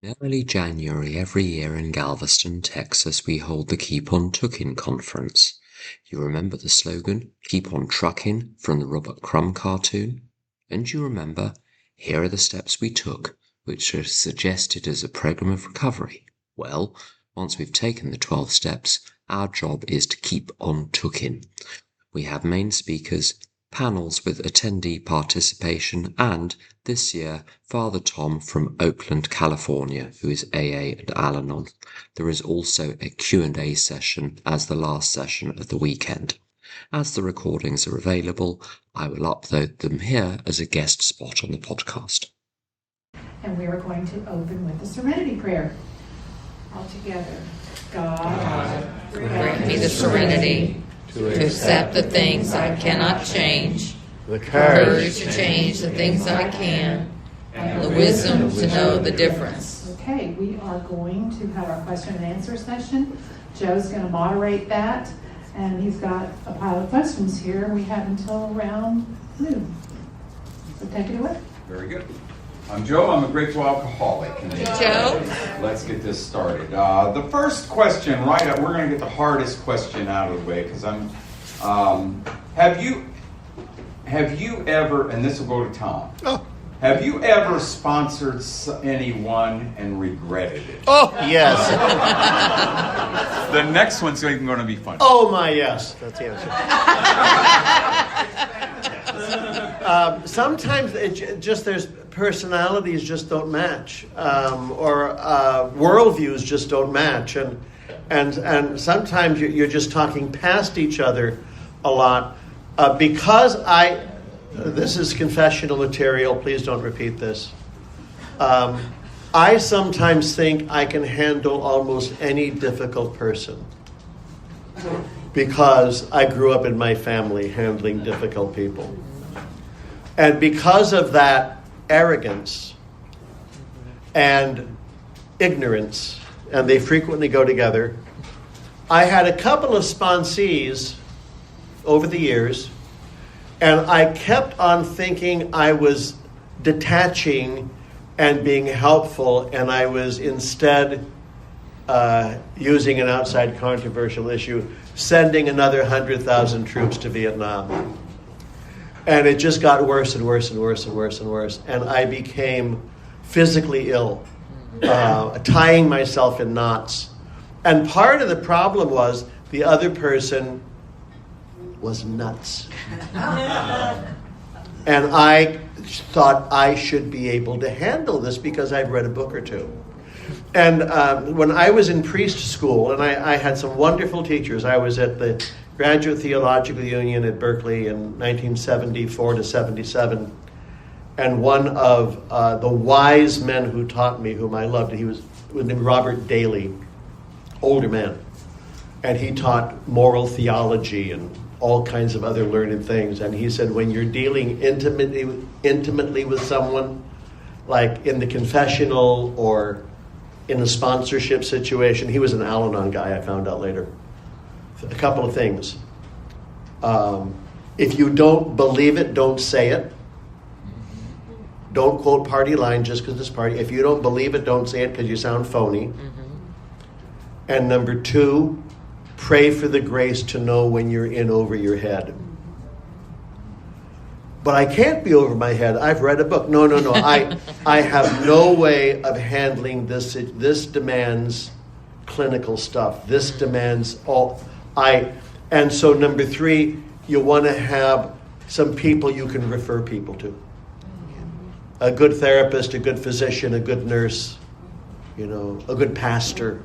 In early January every year in Galveston, Texas, we hold the Keep On Tookin conference. You remember the slogan, Keep On Truckin, from the Robert Crumb cartoon? And you remember, here are the steps we took, which are suggested as a program of recovery. Well, once we've taken the 12 steps, our job is to keep on tookin. We have main speakers, panels with attendee participation, and, this year, Father Tom from Oakland, California, who is AA and Al-Anon. There is also a Q&A session as the last session of the weekend. As the recordings are available, I will upload them here as a guest spot on the podcast. And we are going to open with the Serenity Prayer. All together. God, grant me the serenity to accept the things I cannot change, the courage to change the things I can, and the wisdom to know the difference. Okay, we are going to have our question and answer session. Joe's going to moderate that, and he's got a pile of questions here. We have until around noon. So take it away. Very good. I'm Joe. I'm a grateful alcoholic. Joe? Let's get this started. The first question, right up, we're going to get the hardest question out of the way, because have you ever, and this will go to Tom, have you ever sponsored anyone and regretted it? Oh, yes. The next one's going to be fun. Oh, my yes. That's the answer. Sometimes it just there's personalities just don't match, or worldviews just don't match, and sometimes you're just talking past each other a lot. Because this is confessional material. Please don't repeat this. I sometimes think I can handle almost any difficult person because I grew up in my family handling difficult people. And because of that arrogance and ignorance, and they frequently go together, I had a couple of sponsees over the years, and I kept on thinking I was detaching and being helpful, and I was instead using an outside controversial issue, sending another 100,000 troops to Vietnam. And it just got worse and worse and worse and worse and worse. And I became physically ill, tying myself in knots. And part of the problem was the other person was nuts. And I thought I should be able to handle this because I'd read a book or two. And when I was in priest school, and I had some wonderful teachers, I was at the Graduate Theological Union at Berkeley in 1974 to 77. And one of the wise men who taught me, whom I loved, he was named Robert Daly, older man. And he taught moral theology and all kinds of other learned things. And he said, when you're dealing intimately with someone, like in the confessional or in a sponsorship situation, he was an Al-Anon guy, I found out later. A couple of things. If you don't believe it, don't say it. Don't quote party line just because it's party. If you don't believe it, don't say it because you sound phony. And number two, pray for the grace to know when you're in over your head. But I can't be over my head. I've read a book. No. I have no way of handling this. This demands clinical stuff. This demands all. And so number three, you want to have some people you can refer people to. A good therapist, a good physician, a good nurse, a good pastor.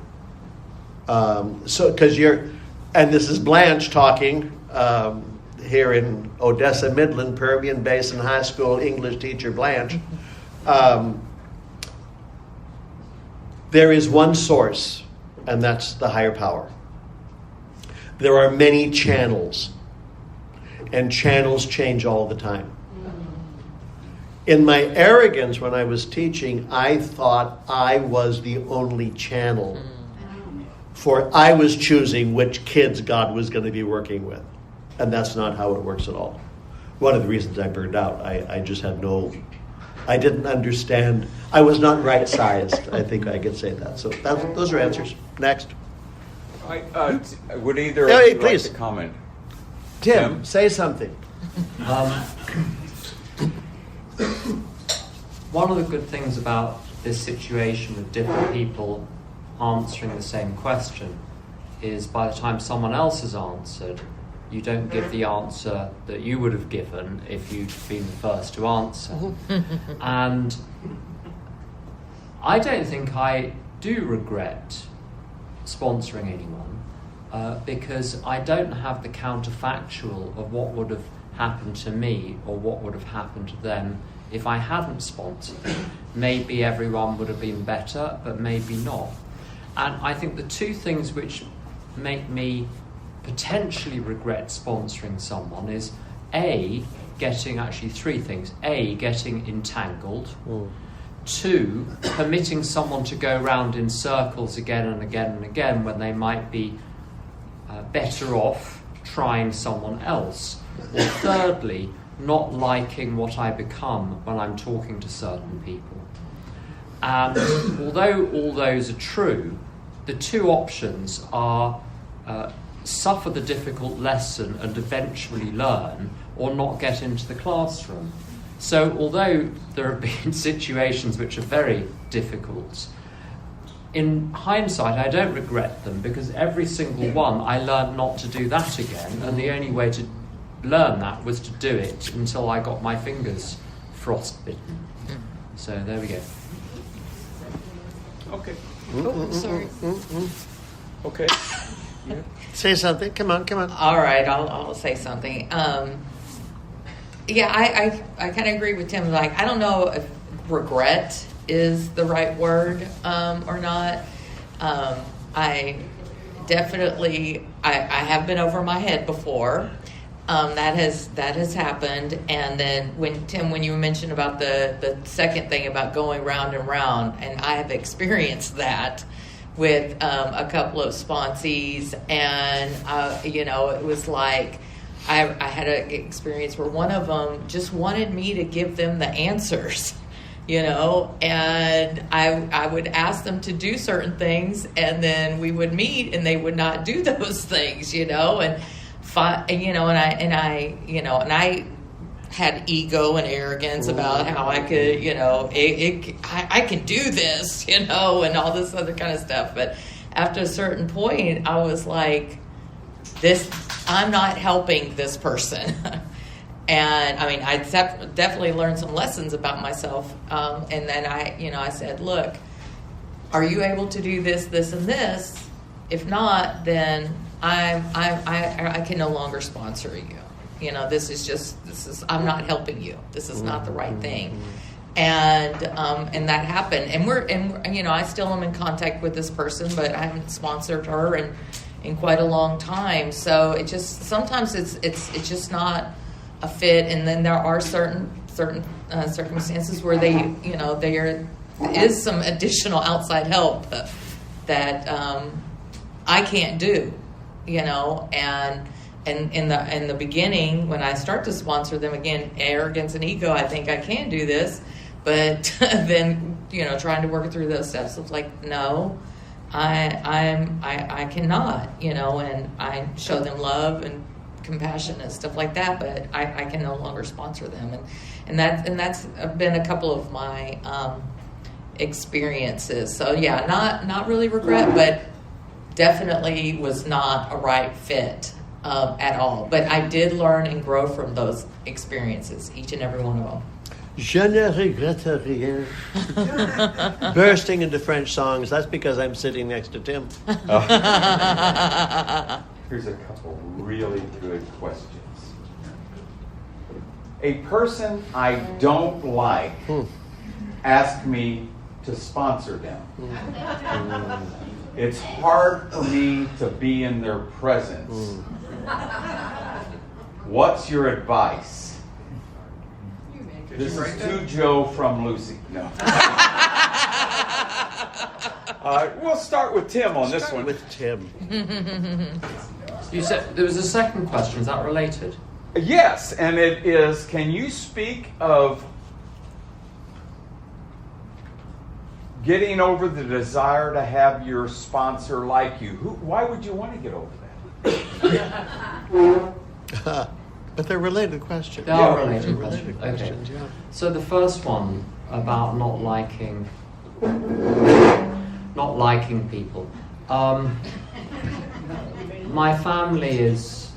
Because and this is Blanche talking, here in Odessa, Midland, Permian Basin High School, English teacher Blanche. There is one source, and that's the higher power. There are many channels, and channels change all the time. In my arrogance when I was teaching, I thought I was the only channel, for I was choosing which kids God was going to be working with. And that's not how it works at all. One of the reasons I burned out, I just had no I didn't understand. I was not right-sized. I think I could say that. So those are answers. Next. Would either Yeah, of you please. like to comment? Tim, say something. One of the good things about this situation with different people answering the same question is by the time someone else has answered, you don't give the answer that you would have given if you'd been the first to answer. And I don't think I do regret sponsoring anyone because I don't have the counterfactual of what would have happened to me or what would have happened to them if I hadn't sponsored them. Maybe everyone would have been better, but maybe not. And I think the two things which make me potentially regret sponsoring someone is three things. A, getting entangled. 2, permitting someone to go round in circles again and again and again when they might be better off trying someone else. Or thirdly, not liking what I become when I'm talking to certain people. And although all those are true, the two options are suffer the difficult lesson and eventually learn, or not get into the classroom. So although there have been situations which are very difficult, in hindsight I don't regret them, because every single one I learned not to do that again, and the only way to learn that was to do it until I got my fingers frostbitten. So there we go. Okay. Oh, sorry. Okay. Say something. Come on. All right, I'll say something. Yeah, I kind of agree with Tim. Like, I don't know if regret is the right word or not. I definitely I have been over my head before. That has happened. And then when you mentioned about the second thing about going round and round, and I have experienced that with a couple of sponsees, and it was like I had an experience where one of them just wanted me to give them the answers, and I would ask them to do certain things, and then we would meet and they would not do those things, and I had ego and arrogance about how I could, I can do this, and all this other kind of stuff. But after a certain point, I was like, I'm not helping this person. And I mean, I definitely learned some lessons about myself. And then I said, look, are you able to do this, this, and this? If not, then I can no longer sponsor you. This is I'm not helping you. This is not the right thing. And that happened. And I still am in contact with this person, but I haven't sponsored her in quite a long time. So it just sometimes it's just not a fit. And then there are certain circumstances where there is some additional outside help that I can't do. And in the beginning, when I start to sponsor them, again, arrogance and ego, I think I can do this, but then trying to work through those steps of like, no, I cannot, and I show them love and compassion and stuff like that, but I can no longer sponsor them, and that's been a couple of my experiences. So yeah, not really regret, but definitely was not a right fit at all. But I did learn and grow from those experiences, each and every one of them. Je ne regrette rien. Bursting into French songs. That's because I'm sitting next to Tim. Here's a couple really good questions. A person I don't like asked me to sponsor them. It's hard for me to be in their presence. What's your advice? This is to Joe from Lucy. No. We'll start with Tim on this one. With Tim. You said there was a second question. Is that related? Yes, and it is, can you speak of getting over the desire to have your sponsor like you. Why would you want to get over that? But they're related questions. They are related Related questions. questions, yeah. So the first one about not liking people. My family is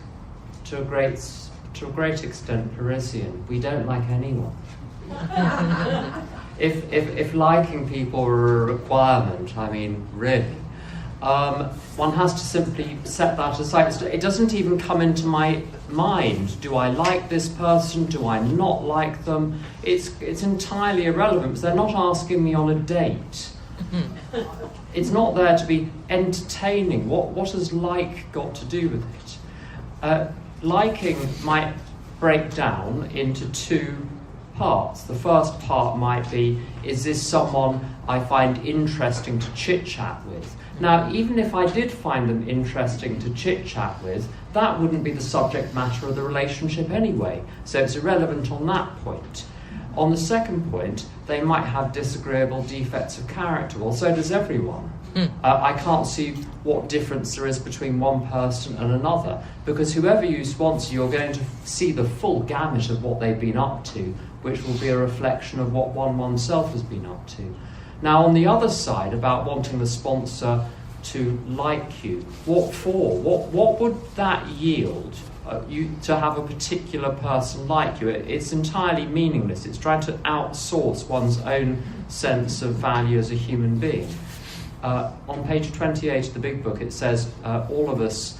to a great extent Parisian. We don't like anyone. If liking people were a requirement, I mean, really, one has to simply set that aside. It doesn't even come into my mind. Do I like this person? Do I not like them? It's entirely irrelevant because they're not asking me on a date. It's not there to be entertaining. What has like got to do with it? Liking might break down into two parts. The first part might be, is this someone I find interesting to chit-chat with? Now, even if I did find them interesting to chit-chat with, that wouldn't be the subject matter of the relationship anyway, so it's irrelevant on that point. On the second point, they might have disagreeable defects of character. Well, so does everyone. I can't see what difference there is between one person and another, because whoever you sponsor, you're going to see the full gamut of what they've been up to, which will be a reflection of what oneself has been up to. Now, on the other side, about wanting the sponsor to like you, what for? What would that yield? To have a particular person like you? It's entirely meaningless. It's trying to outsource one's own sense of value as a human being. On page 28 of the big book, it says all of us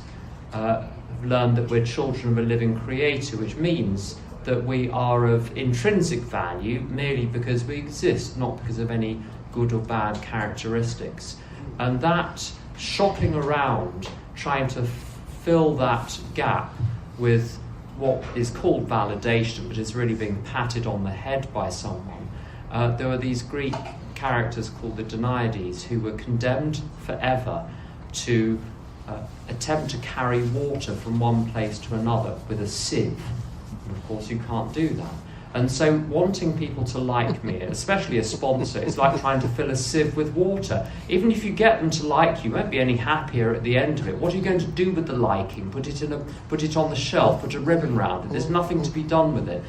have learned that we're children of a living creator, which means that we are of intrinsic value merely because we exist, not because of any good or bad characteristics. And that shopping around, trying to fill that gap with what is called validation, but is really being patted on the head by someone. There were these Greek characters called the Danaides who were condemned forever to attempt to carry water from one place to another with a sieve. And of course you can't do that. And so wanting people to like me, especially a sponsor, is like trying to fill a sieve with water. Even if you get them to like you, you won't be any happier at the end of it. What are you going to do with the liking? Put it on the shelf, put a ribbon round it. There's nothing to be done with it.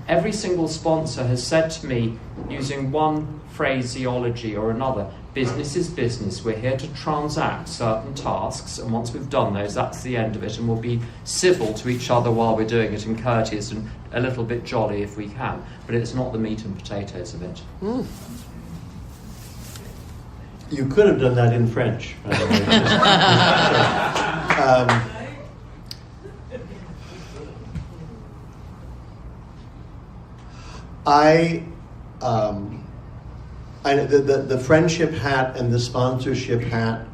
Every single sponsor has said to me, using one phraseology or another, business is business. We're here to transact certain tasks, and once we've done those, that's the end of it, and we'll be civil to each other while we're doing it and courteous and a little bit jolly if we can. But it's not the meat and potatoes of it. You could have done that in French, by the way. The friendship hat and the sponsorship hat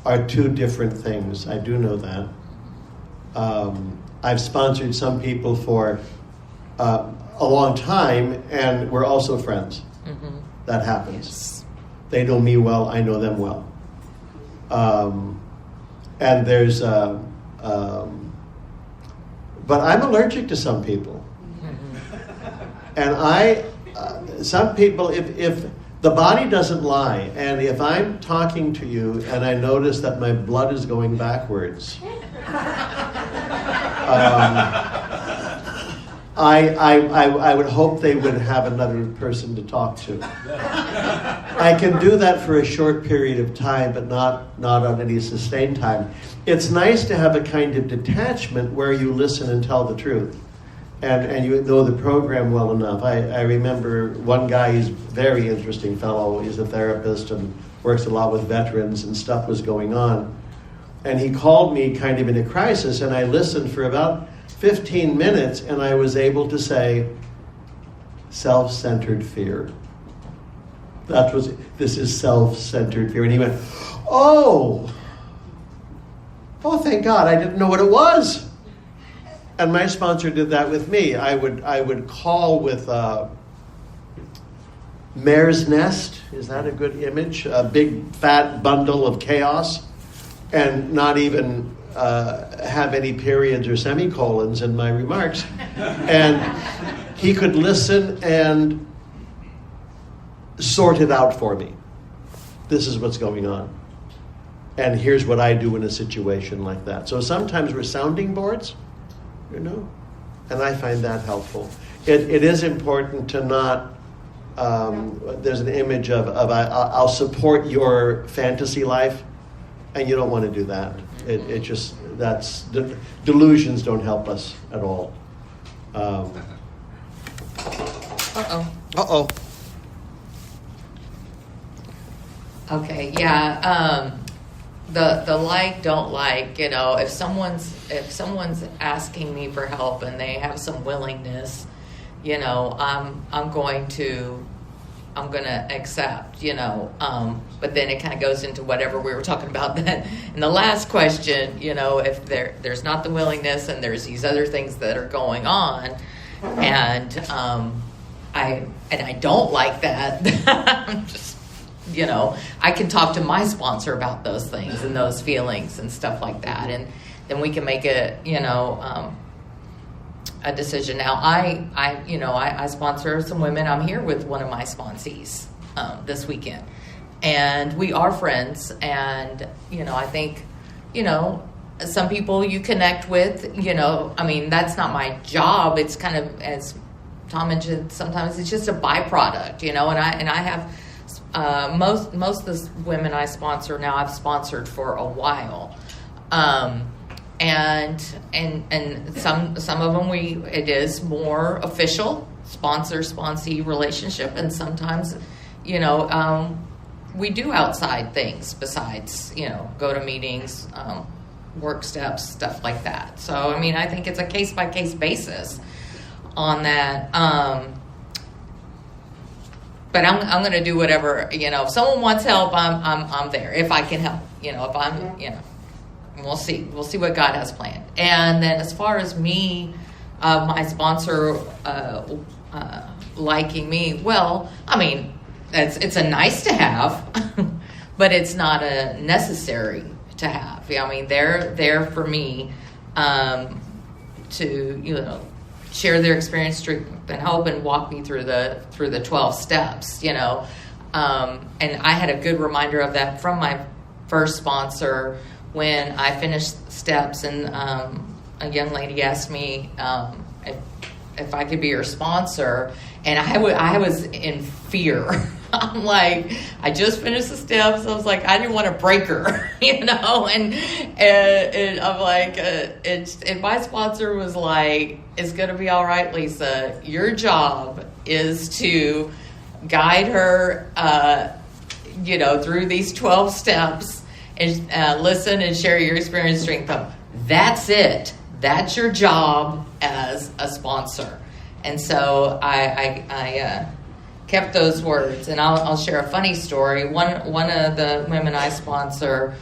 are two different things. I do know that. I've sponsored some people for a long time, and we're also friends. Mm-hmm. That happens. Yes. They know me well, I know them well. And there's, but I'm allergic to some people. And some people, if the body doesn't lie, and if I'm talking to you and I notice that my blood is going backwards, I would hope they would have another person to talk to. I can do that for a short period of time, but not on any sustained time. It's nice to have a kind of detachment where you listen and tell the truth. And you know the program well enough. I remember one guy, he's a very interesting fellow. He's a therapist and works a lot with veterans, and stuff was going on. And he called me kind of in a crisis, and I listened for about 15 minutes, and I was able to say, self-centered fear. This is self-centered fear. And he went, oh, thank God, I didn't know what it was. And my sponsor did that with me. I would call with a mare's nest. Is that a good image? A big fat bundle of chaos, and not even have any periods or semicolons in my remarks. And he could listen and sort it out for me. This is what's going on. And here's what I do in a situation like that. So sometimes we're sounding boards, and I find that helpful. It is important to not, there's an image of I'll support your fantasy life, and you don't want to do that. It just, delusions don't help us at all. Uh-oh. Okay, yeah. The like, don't like, if someone's asking me for help and they have some willingness, I'm going to accept, but then it kind of goes into whatever we were talking about then. And the last question, if there's not the willingness and there's these other things that are going on, and I don't like that, I'm just, I can talk to my sponsor about those things and those feelings and stuff like that, and then we can make a decision. Now, I sponsor some women. I'm here with one of my sponsees this weekend, and we are friends. And I think some people you connect with. That's not my job. It's kind of, as Tom mentioned, sometimes it's just a byproduct. And I have. Most of the women I sponsor now, I've sponsored for a while, and some of them it is more official sponsor-sponsee relationship, and sometimes we do outside things besides go to meetings, work steps, stuff like that. So I think it's a case-by-case basis on that. But I'm going to do whatever, if someone wants help, I'm there. If I can help, if I'm, we'll see what God has planned. And then as far as me, my sponsor liking me, well, it's a nice to have, but it's not a necessary to have. They're there for me to, share their experience, strength, and hope, and walk me through the 12 steps, and I had a good reminder of that from my first sponsor when I finished steps, and a young lady asked me if I could be her sponsor, and I was in fear. I'm like, I just finished the steps. I was like, I didn't want to break her, and I'm like, and my sponsor was like, it's going to be all right, Lisa. Your job is to guide her, through these 12 steps, and listen and share your experience, strength, hope. That's it. That's your job as a sponsor. And so I kept those words, and I'll share a funny story. One of the women I sponsor,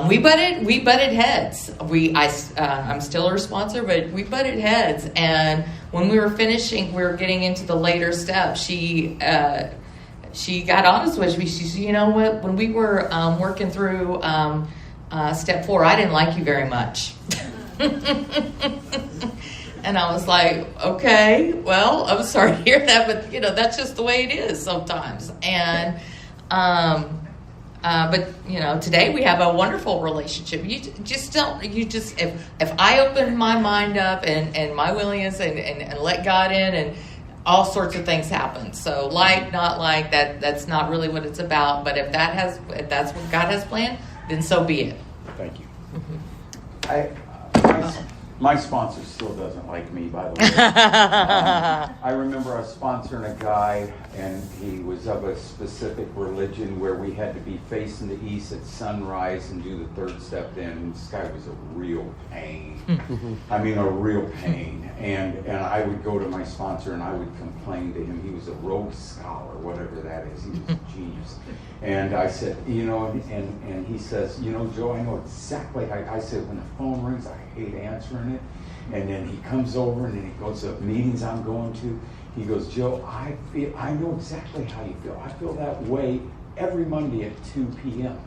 we butted heads. I'm still her sponsor, but we butted heads. And when we were finishing, we were getting into the later steps. She got honest with me. She said, "You know what? When we were working through step 4, I didn't like you very much." And I was like, okay, well, I'm sorry to hear that, but that's just the way it is sometimes. And but today we have a wonderful relationship. If I open my mind up and my willingness and let God in, and all sorts of things happen. So not like that's not really what it's about. But if that's what God has planned, then so be it. Thank you. Mm-hmm. My sponsor still doesn't like me, by the way. I remember I was sponsoring a guy, and he was of a specific religion where we had to be facing the east at sunrise and do the 3rd step in. This guy was a real pain. A real pain. And I would go to my sponsor and I would complain to him. He was a Rhodes Scholar, whatever that is. He was a genius. And I said, and he says, Joe, I know exactly how. I said, when the phone rings, I hate answering it. And then he comes over and then he goes to meetings I'm going to. He goes, Joe, I know exactly how you feel. I feel that way every Monday at 2 p.m.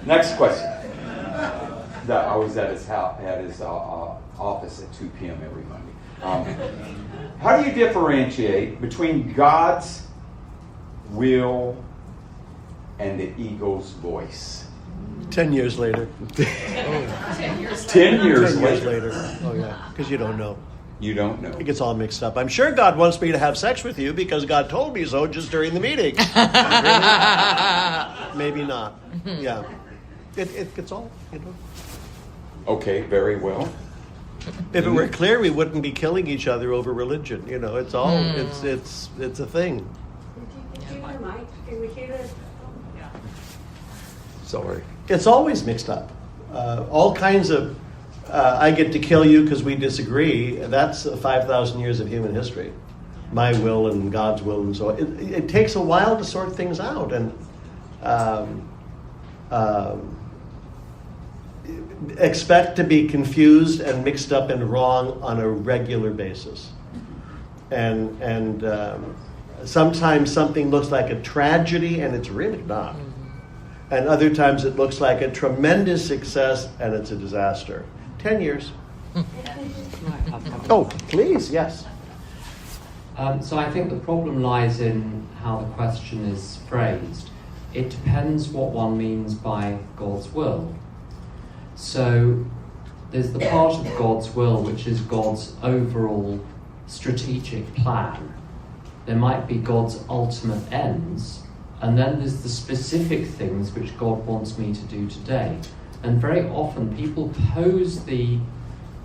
Next question. I was at his house, at his office at 2 p.m. every Monday. How do you differentiate between God's will and the ego's voice? 10 years later. 10 years 10 years 10 years later. later. Oh, yeah. Because you don't know. You don't know. It gets all mixed up. I'm sure God wants me to have sex with you because God told me so just during the meeting. Really? Maybe not. Yeah. It gets all, Okay, very well. If it were clear, we wouldn't be killing each other over religion. It's all, it's a thing. Did you hear Mike? Can we hear this? Sorry. It's always mixed up. All kinds of, I get to kill you because we disagree. That's 5,000 years of human history. My will and God's will and so on. It takes a while to sort things out. And expect to be confused and mixed up and wrong on a regular basis. And sometimes something looks like a tragedy and it's really not. And other times it looks like a tremendous success and it's a disaster. 10 years. Oh, please, yes. So I think the problem lies in how the question is phrased. It depends what one means by God's will. So there's the part of God's will which is God's overall strategic plan. There might be God's ultimate ends, and then there's the specific things which God wants me to do today. And very often people pose the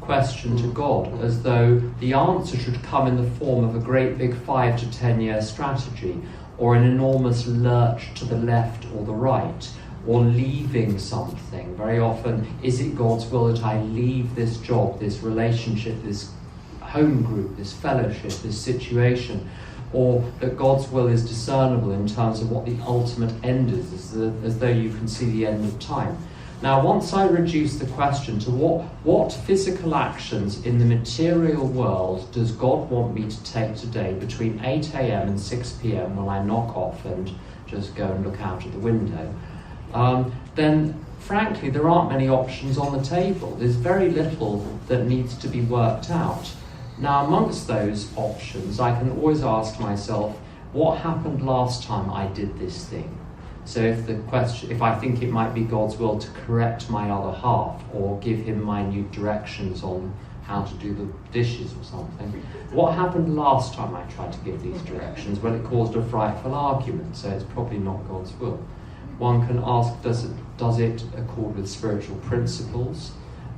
question to God as though the answer should come in the form of a great big 5 to 10 year strategy, or an enormous lurch to the left or the right, or leaving something. Very often, is it God's will that I leave this job, this relationship, this home group, this fellowship, this situation, or that God's will is discernible in terms of what the ultimate end is, as though you can see the end of time. Now, once I reduce the question to what physical actions in the material world does God want me to take today between 8 a.m. and 6 p.m. when I knock off and just go and look out of the window, then frankly there aren't many options on the table. There's very little that needs to be worked out. Now, amongst those options, I can always ask myself, what happened last time I did this thing? So if I think it might be God's will to correct my other half or give him minute directions on how to do the dishes or something, what happened last time I tried to give these directions? Well, it caused a frightful argument, so it's probably not God's will. One can ask, does it accord with spiritual principles?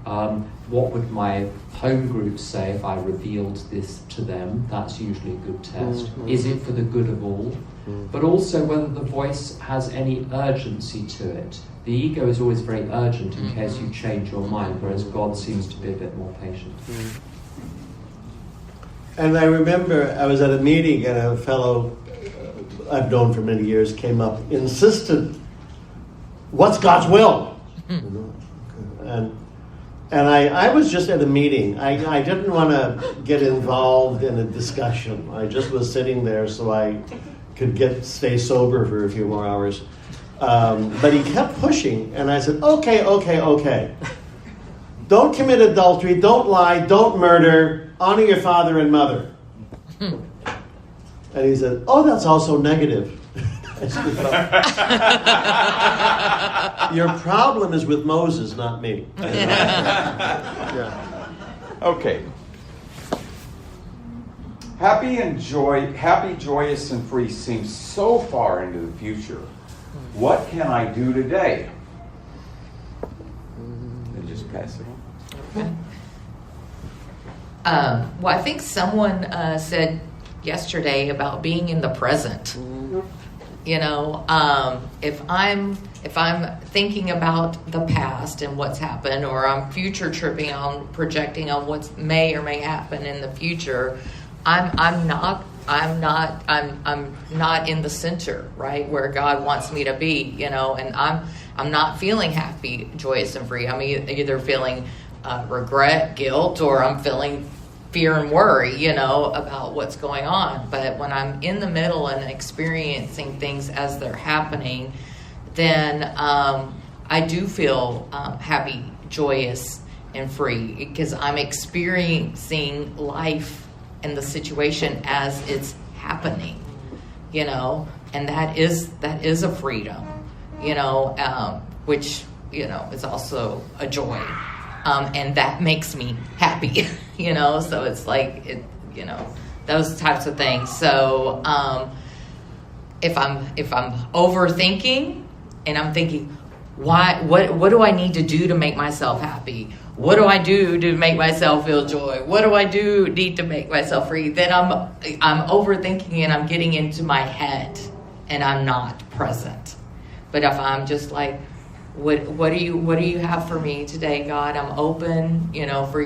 What would my home group say if I revealed this to them? That's usually a good test. Mm-hmm. Is it for the good of all? Mm-hmm. But also whether the voice has any urgency to it. The ego is always very urgent in case you change your mind, whereas God seems to be a bit more patient. Mm-hmm. And I remember I was at a meeting and a fellow I've known for many years came up, insisted, what's God's will? And I was just at a meeting. I didn't want to get involved in a discussion. I just was sitting there so I could stay sober for a few more hours. But he kept pushing, and I said, okay. Don't commit adultery, don't lie, don't murder, honor your father and mother. And he said, oh, that's also negative. I said, your problem is with Moses, not me. Yeah. Okay. Happy, joyous, and free seems so far into the future. What can I do today? And just pass it on. Well, I think someone said yesterday about being in the present. You know, if I'm thinking about the past and what's happened, or I'm future tripping on projecting on what may or may happen in the future, I'm not in the center, right, where God wants me to be, you know, and I'm not feeling happy, joyous, and free. I'm either feeling regret, guilt, or I'm feeling fear and worry, you know, about what's going on. But when I'm in the middle and experiencing things as they're happening, then I do feel happy, joyous and free because I'm experiencing life and the situation as it's happening, and that is a freedom, which, is also a joy. And that makes me happy, so it's like, those types of things. So, if I'm overthinking and I'm thinking, what do I need to do to make myself happy? What do I do to make myself feel joy? What do I need to make myself free? Then I'm overthinking and I'm getting into my head and I'm not present. But if I'm just like, what do you have for me today, God? I'm open, for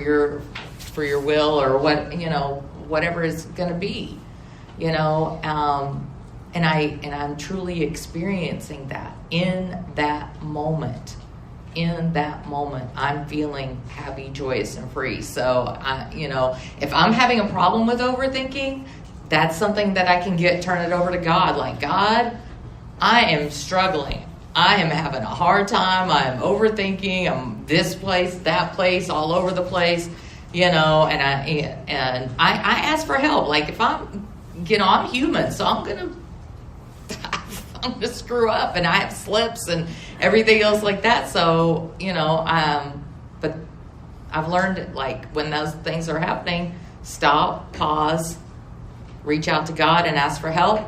your will or whatever it's going to be, and I'm truly experiencing that in that moment. In that moment, I'm feeling happy, joyous, and free. So, if I'm having a problem with overthinking, that's something that I can turn it over to God. Like, God, I am struggling. I am having a hard time. I am overthinking. I'm this place, that place, all over the place, and I ask for help. Like, if I'm human, so I'm gonna screw up, and I have slips and everything else like that. So, but I've learned, like, when those things are happening, stop, pause, reach out to God and ask for help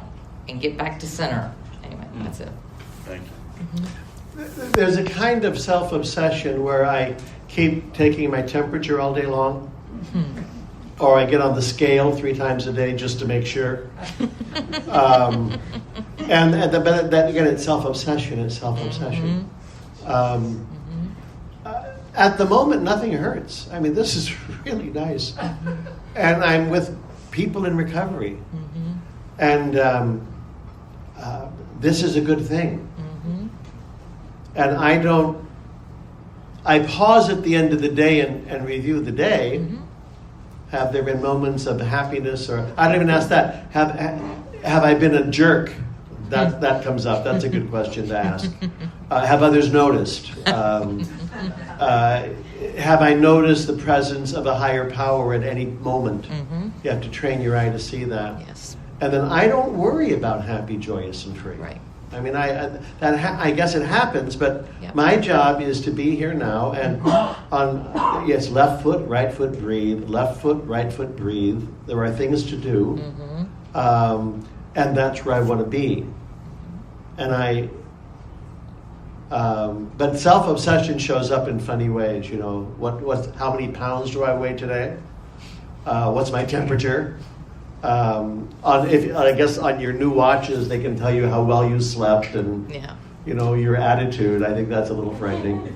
and get back to center. Anyway, that's it. Thank you. There's a kind of self-obsession where I keep taking my temperature all day long, or I get on the scale 3 times a day just to make sure. But that, again, it's self-obsession. At the moment, nothing hurts. I mean, this is really nice. And I'm with people in recovery. And this is a good thing. And I pause at the end of the day and review the day. Have there been moments of happiness, or I don't even ask that. Have I been a jerk? That comes up. That's a good question to ask. Have others noticed? Have I noticed the presence of a higher power at any moment? You have to train your eye to see that. Yes. And then I don't worry about happy, joyous, and free. Right. I mean, I guess it happens, but Yep. my job is to be here now and left foot, right foot, breathe. Left foot, right foot, breathe. There are things to do, and that's where I want to be. And but self-obsession shows up in funny ways. How many pounds do I weigh today? What's my temperature? I guess on your new watches, they can tell you how well you slept and your attitude. I think that's a little frightening.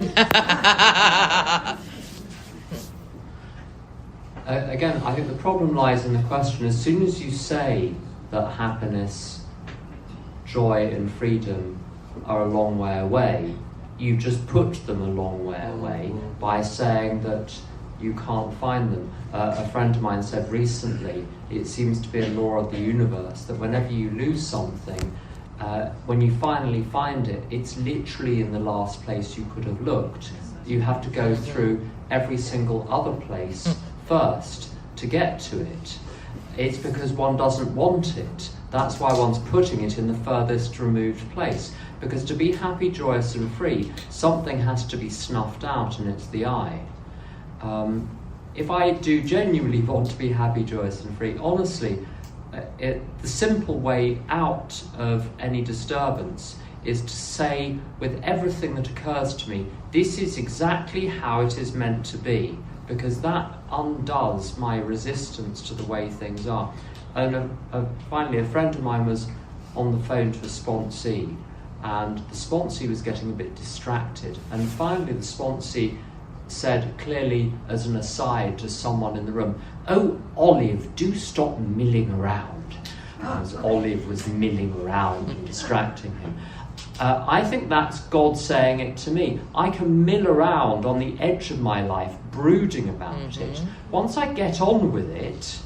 Again, I think the problem lies in the question: as soon as you say that happiness, joy, and freedom are a long way away, you just put them a long way away by saying that you can't find them. A friend of mine said recently, it seems to be a law of the universe that whenever you lose something, when you finally find it, it's literally in the last place you could have looked. You have to go through every single other place first to get to it. It's because one doesn't want it. That's why one's putting it in the furthest removed place. Because to be happy, joyous, and free, something has to be snuffed out, and it's the I. If I do genuinely want to be happy, joyous, and free, honestly, the simple way out of any disturbance is to say, with everything that occurs to me, this is exactly how it is meant to be, because that undoes my resistance to the way things are. And finally, a friend of mine was on the phone to a sponsee, and the sponsee was getting a bit distracted, and finally the sponsee said clearly as an aside to someone in the room, "Oh, Olive, do stop milling around." As Olive was milling around and distracting him. I think that's God saying it to me. I can mill around on the edge of my life, brooding about it. Once I get on with it,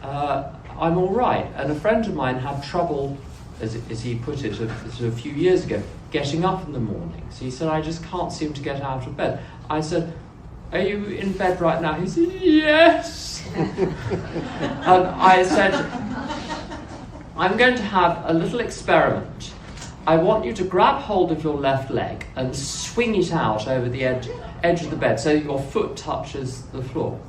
I'm all right. And a friend of mine had trouble, as he put it a few years ago, getting up in the mornings. He said, I just can't seem to get out of bed. I said, "Are you in bed right now?" He said, "Yes." And I said, "I'm going to have a little experiment. I want you to grab hold of your left leg and swing it out over the edge of the bed so your foot touches the floor."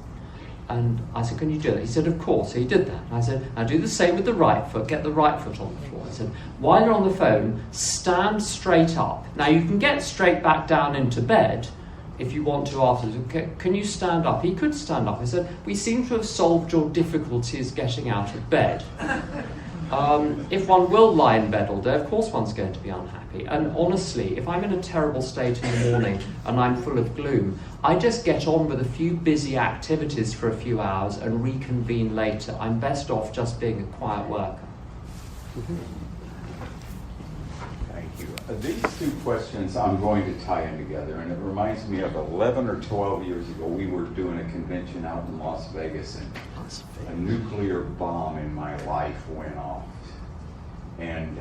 And I said, "Can you do that?" He said, "Of course." So he did that. And I said, "Now do the same with the right foot. Get the right foot on the floor." I said, "While you're on the phone, stand straight up. Now you can get straight back down into bed if you want to afterwards. Can you stand up?" He could stand up. I said, "We seem to have solved your difficulties getting out of bed. If one will lie in bed all day, of course one's going to be unhappy. And honestly, if I'm in a terrible state in the morning and I'm full of gloom, I just get on with a few busy activities for a few hours and reconvene later. I'm best off just being a quiet worker." Thank you. These two questions I'm going to tie in together, and it reminds me of 11 or 12 years ago, we were doing a convention out in Las Vegas, and a nuclear bomb in my life went off. And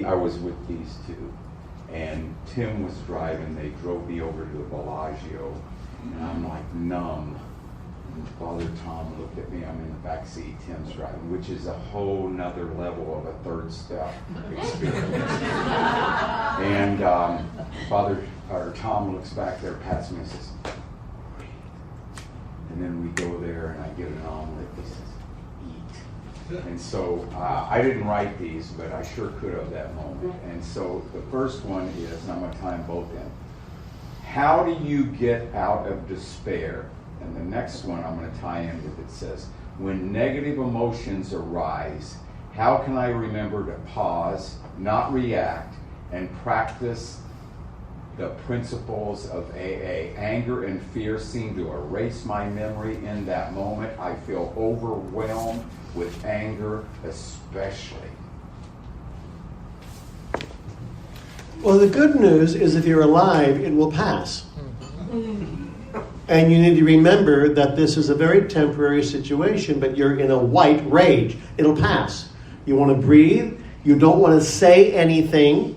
I was with these two, and Tim was driving. They drove me over to the Bellagio, and I'm like numb. And Father Tom looked at me. I'm in the back seat. Tim's driving, which is a whole nother level of a third step experience. And Father Tom looks back there, pats me, and says, and then we go there, and I get an omelet. He says, "Eat." And so I didn't write these, but I sure could have that moment. And so the first one is, and I'm going to tie them both in. How do you get out of despair? And the next one I'm going to tie in with, it says, when negative emotions arise, how can I remember to pause, not react, and practice the principles of AA? Anger and fear seem to erase my memory in that moment. I feel overwhelmed with anger, especially. Well, the good news is if you're alive, it will pass. And you need to remember that this is a very temporary situation, but you're in a white rage. It'll pass. You want to breathe. You don't want to say anything.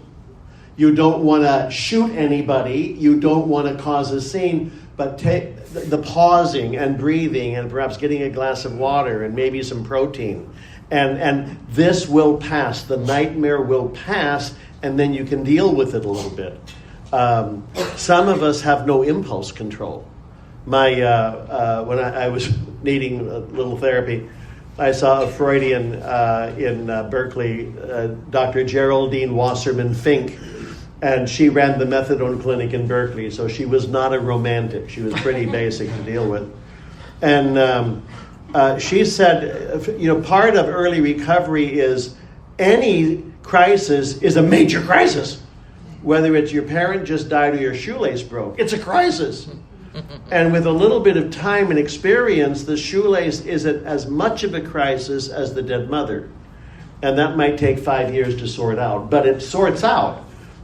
You don't want to shoot anybody. You don't want to cause a scene. But take the pausing and breathing and perhaps getting a glass of water and maybe some protein. And this will pass. The nightmare will pass, and then you can deal with it a little bit. Some of us have no impulse control. When I was needing a little therapy, I saw a Freudian in Berkeley, Dr. Geraldine Wasserman Fink, and she ran the methadone clinic in Berkeley, so she was not a romantic. She was pretty basic to deal with. And she said, part of early recovery is any crisis is a major crisis. Whether it's your parent just died or your shoelace broke, it's a crisis. And with a little bit of time and experience, the shoelace isn't as much of a crisis as the dead mother. And that might take 5 years to sort out, but it sorts out.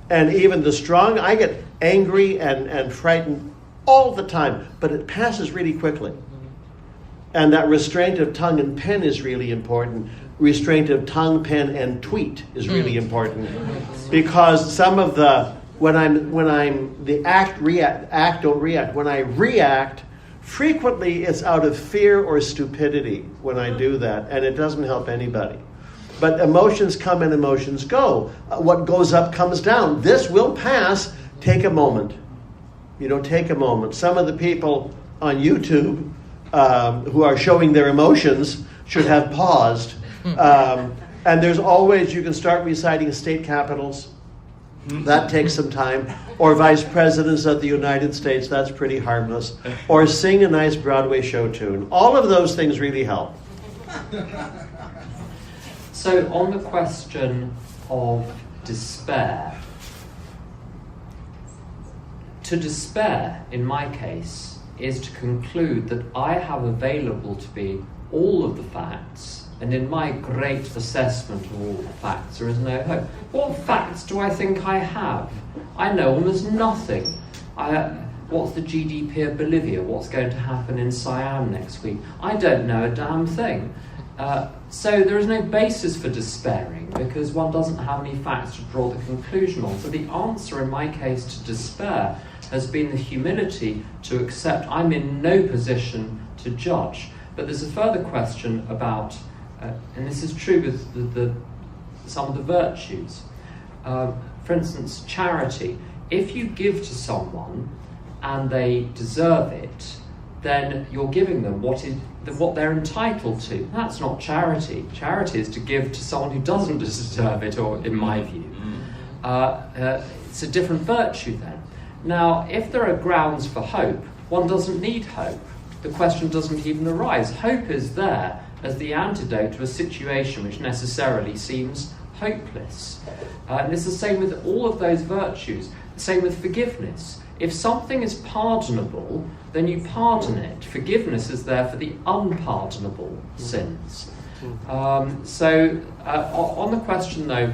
And even the strong, I get angry and frightened all the time, but it passes really quickly. And that restraint of tongue and pen is really important. Restraint of tongue, pen, and tweet is really important. Because some of the when I'm the act, don't react. When I react, frequently it's out of fear or stupidity when I do that, and it doesn't help anybody. But emotions come and emotions go. What goes up comes down. This will pass. Take a moment. Take a moment. Some of the people on YouTube who are showing their emotions should have paused. And there's always, you can start reciting state capitals. That takes some time. Or vice presidents of the United States, that's pretty harmless. Or sing a nice Broadway show tune. All of those things really help. So on the question of despair, to despair, in my case, is to conclude that I have available to me all of the facts, and in my great assessment of all the facts, there is no hope. What facts do I think I have? I know almost nothing. What's the GDP of Bolivia? What's going to happen in Siam next week? I don't know a damn thing. So there is no basis for despairing because one doesn't have any facts to draw the conclusion on. So the answer in my case to despair has been the humility to accept I'm in no position to judge. But there's a further question about, and this is true with some of the virtues. For instance, charity. If you give to someone and they deserve it, then you're giving them what they're entitled to. That's not charity. Charity is to give to someone who doesn't deserve it, or in my view. It's a different virtue then. Now, if there are grounds for hope, one doesn't need hope. The question doesn't even arise. Hope is there as the antidote to a situation which necessarily seems hopeless. And it's the same with all of those virtues. The same with forgiveness. If something is pardonable, then you pardon it. Forgiveness is there for the unpardonable sins. So on the question, though,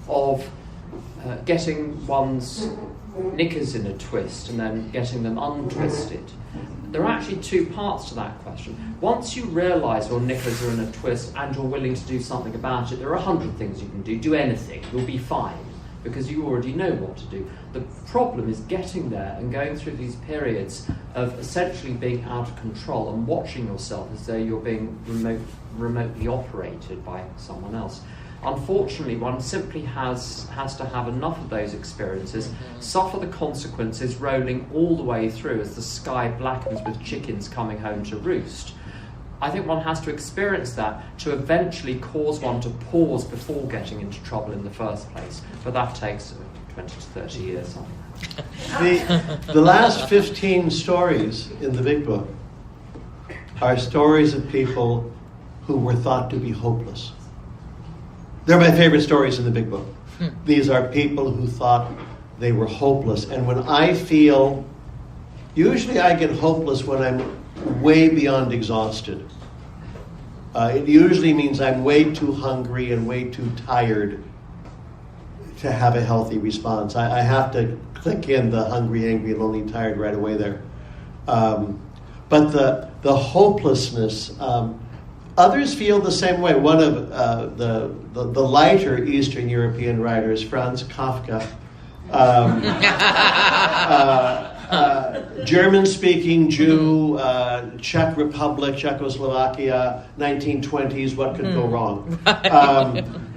of getting one's knickers in a twist and then getting them untwisted, there are actually two parts to that question. Once you realise your knickers are in a twist and you're willing to do something about it, there are 100 things you can do. Do anything. You'll be fine, because you already know what to do. The problem is getting there and going through these periods of essentially being out of control and watching yourself as though you're being remotely operated by someone else. Unfortunately, one simply has to have enough of those experiences, suffer the consequences rolling all the way through as the sky blackens with chickens coming home to roost. I think one has to experience that to eventually cause one to pause before getting into trouble in the first place. But that takes 20 to 30 years. The last 15 stories in the big book are stories of people who were thought to be hopeless. They're my favorite stories in the big book. These are people who thought they were hopeless. And when I feel, usually I get hopeless when I'm way beyond exhausted. It usually means I'm way too hungry and way too tired to have a healthy response. I have to click in the hungry, angry, lonely, tired right away there. But the hopelessness, others feel the same way. One of the lighter Eastern European writers, Franz Kafka, German-speaking Jew, Czech Republic, Czechoslovakia, 1920s, what could go wrong?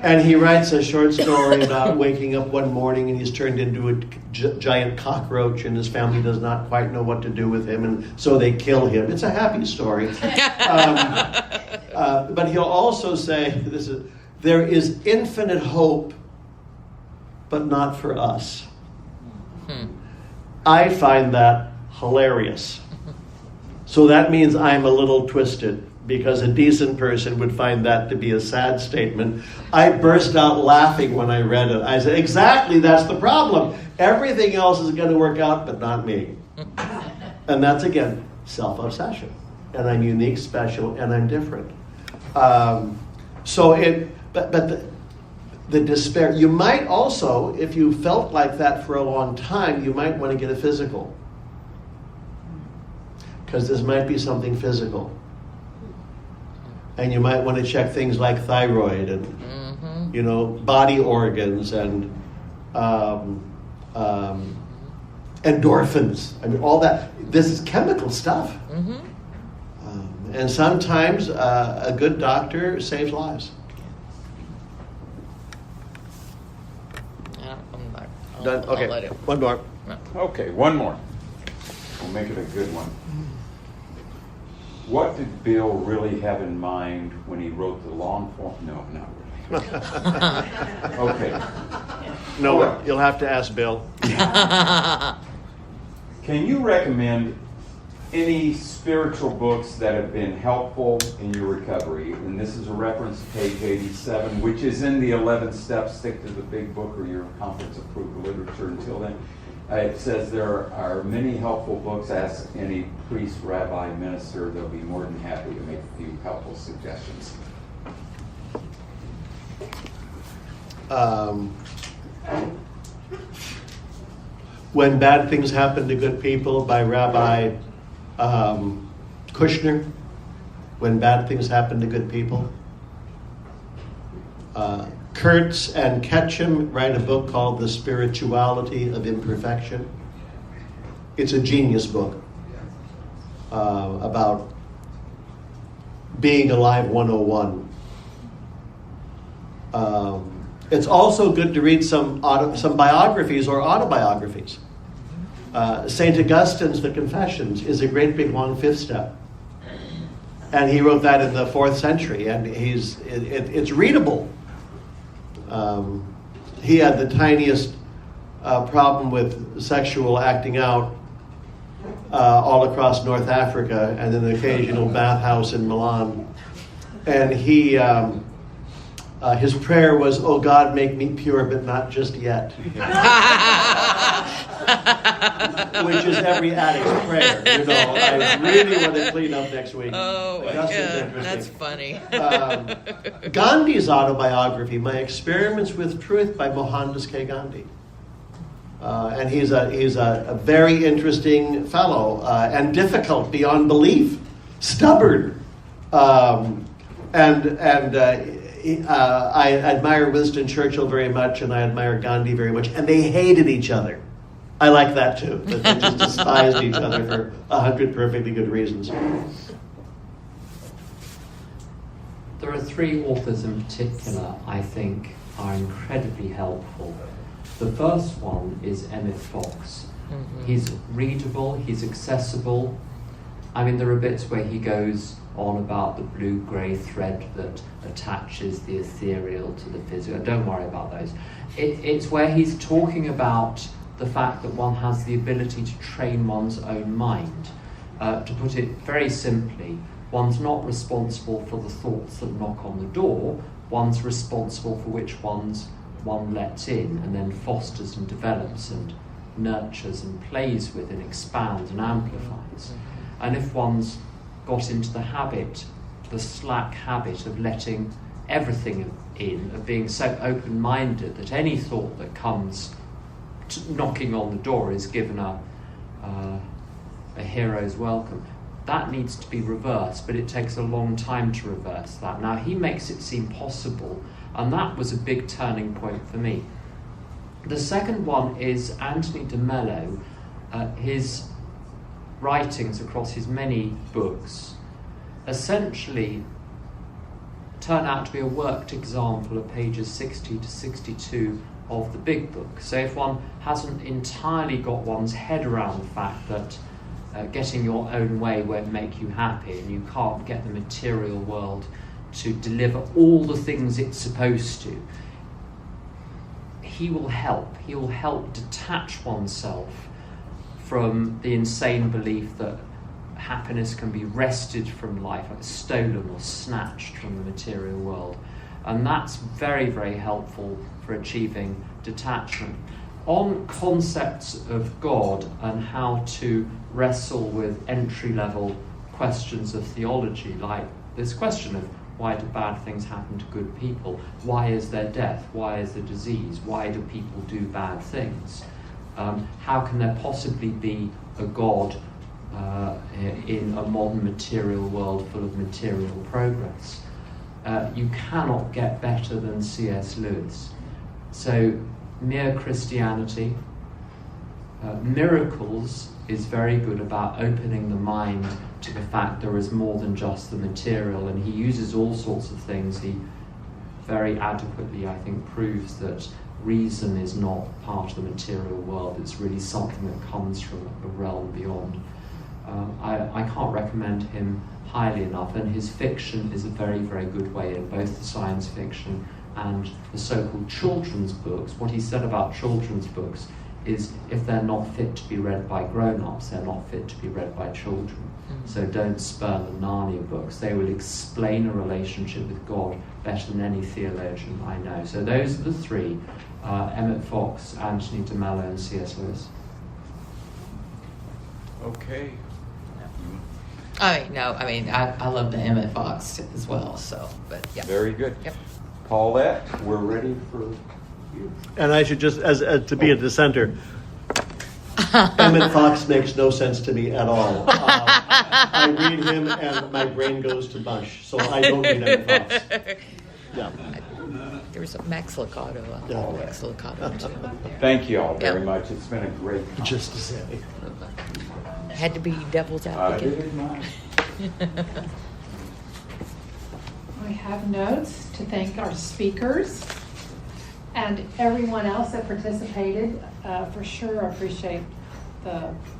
And he writes a short story about waking up one morning and he's turned into a giant cockroach and his family does not quite know what to do with him, and so they kill him. It's a happy story. But he'll also say, there is infinite hope, but not for us. I find that hilarious. So that means I'm a little twisted, because a decent person would find that to be a sad statement. I burst out laughing when I read it. I said, exactly, that's the problem. Everything else is going to work out, but not me. And that's, again, self-obsession. And I'm unique, special, and I'm different. The despair, you might also, if you felt like that for a long time, you might want to get a physical. Because this might be something physical. And you might want to check things like thyroid and, body organs and endorphins. I mean, all that. This is chemical stuff. And sometimes a good doctor saves lives. Done. Okay, one more. Okay, one more. We'll make it a good one. What did Bill really have in mind when he wrote the long form? No, not really. Okay. No, you'll have to ask Bill. Can you recommend any spiritual books that have been helpful in your recovery? And this is a reference to page 87, which is in the 11 steps. Stick to the big book or your conference-approved literature. Until then, it says there are many helpful books. Ask any priest, rabbi, minister. They'll be more than happy to make a few helpful suggestions. When Bad Things Happen to Good People by Rabbi Kushner. when bad things happen to good people. Kurtz and Ketchum write a book called The Spirituality of Imperfection. It's a genius book about being alive 101. It's also good to read some biographies or autobiographies. St. Augustine's The Confessions is a great big long fifth step. And he wrote that in the 4th century, and it's readable. He had the tiniest problem with sexual acting out all across North Africa, and an occasional bathhouse in Milan. And he, his prayer was, "Oh God, make me pure, but not just yet." Which is every addict's prayer. You know, I really want to clean up next week. Oh, Interesting. that's funny. Gandhi's autobiography, My Experiments with Truth, by Mohandas K. Gandhi. And he's a very interesting fellow, and difficult beyond belief, stubborn, and I admire Winston Churchill very much, and I admire Gandhi very much, and they hated each other. I like that too, that they just despised each other for 100 perfectly good reasons. There are 3 authors in particular I think are incredibly helpful. The first one is Emmett Fox. Mm-hmm. He's readable, he's accessible. I mean, there are bits where he goes on about the blue-grey thread that attaches the ethereal to the physical. Don't worry about those. It's where he's talking about the fact that one has the ability to train one's own mind. To put it very simply, one's not responsible for the thoughts that knock on the door, one's responsible for which one lets in and then fosters and develops and nurtures and plays with and expands and amplifies. And if one's got into the slack habit of letting everything in, of being so open-minded that any thought that comes knocking on the door is given a hero's welcome, that needs to be reversed, but it takes a long time to reverse that. Now, he makes it seem possible, and that was a big turning point for me. The second one is Anthony de Mello. His writings across his many books essentially turn out to be a worked example of pages 60 to 62 of the big book. So if one hasn't entirely got one's head around the fact that getting your own way won't make you happy, and you can't get the material world to deliver all the things it's supposed to, he will help. He will help detach oneself from the insane belief that happiness can be wrested from life, like stolen or snatched from the material world. And that's very, very helpful for achieving detachment. On concepts of God and how to wrestle with entry-level questions of theology, like this question of why do bad things happen to good people? Why is there death? Why is there disease? Why do people do bad things? How can there possibly be a God in a modern material world full of material progress? You cannot get better than C.S. Lewis. So, Mere Christianity, Miracles is very good about opening the mind to the fact there is more than just the material, and he uses all sorts of things. He very adequately, I think, proves that reason is not part of the material world. It's really something that comes from a realm beyond. I can't recommend him highly enough, and his fiction is a very, very good way in, both the science fiction and the so-called children's books. What he said about children's books is if they're not fit to be read by grown-ups, they're not fit to be read by children. So don't spurn the Narnia books. They will explain a relationship with God better than any theologian I know. So those are the 3, Emmett Fox, Anthony de Mello, and C.S. Lewis. Okay. I love the Emmett Fox as well, so, but yeah. Very good. Yep. Paulette, we're ready for you. And I should just, as to be a dissenter, Emmett Fox makes no sense to me at all. I read him and my brain goes to mush, so I don't read Emmett Fox. Yeah. There's a Max Licato. I love Max Licato too. Thank you all very much. It's been a great conference. Just to say. Had to be devil's It advocate. is mine. We have notes to thank our speakers and everyone else that participated. For sure appreciate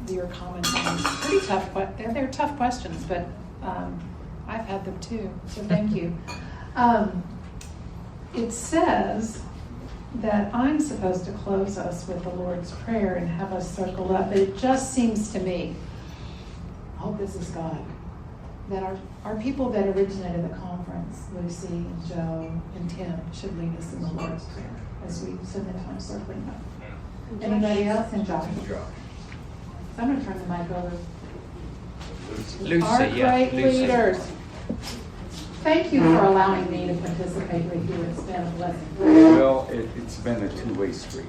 your comments on these pretty tough, they're tough questions, but I've had them too, so thank you. It says that I'm supposed to close us with the Lord's Prayer and have us circle up, but it just seems to me, I hope this is God, that our people that originated the conference, Lucy and Joe and Tim, should lead us in the Lord's Prayer as we spend the time circling up. Anybody else? And Josh? I'm going to turn the mic over. Lucy, Our great Lucy. leaders. Thank you for allowing me to participate with you. It's been a blessing. Well, it's been a two-way street.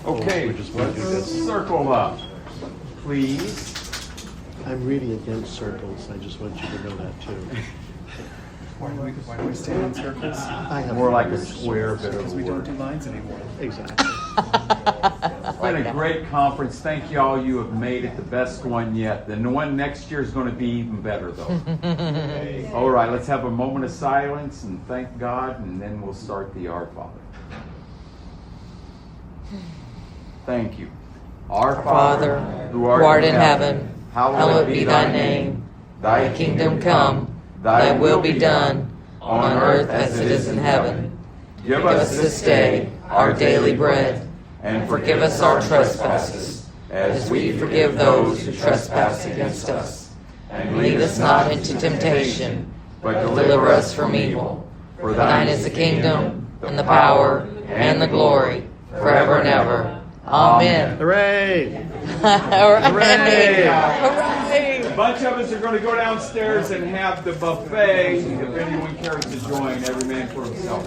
Okay, let's circle up, please. I'm really against circles. I just want you to know that too. Why do we stand in circles? I have More like a square, bit of Because a we don't word. do lines anymore. Exactly. It's been a great conference. Thank you all. You have made it the best one yet. The one next year is going to be even better, though. All right, let's have a moment of silence and thank God, and then we'll start the Our Father. Thank you. Our Father, who art in heaven, hallowed be thy name. Thy kingdom come, thy will be done, on earth as it is in heaven. Give us this day our daily bread, and forgive us our trespasses, as we forgive those who trespass against us. And lead us not into temptation, but deliver us from evil. For thine is the kingdom, and the power, and the glory, forever and ever. Amen. Hooray! Hooray! Hooray! A bunch of us are going to go downstairs and have the buffet. If anyone cares to join, every man for himself.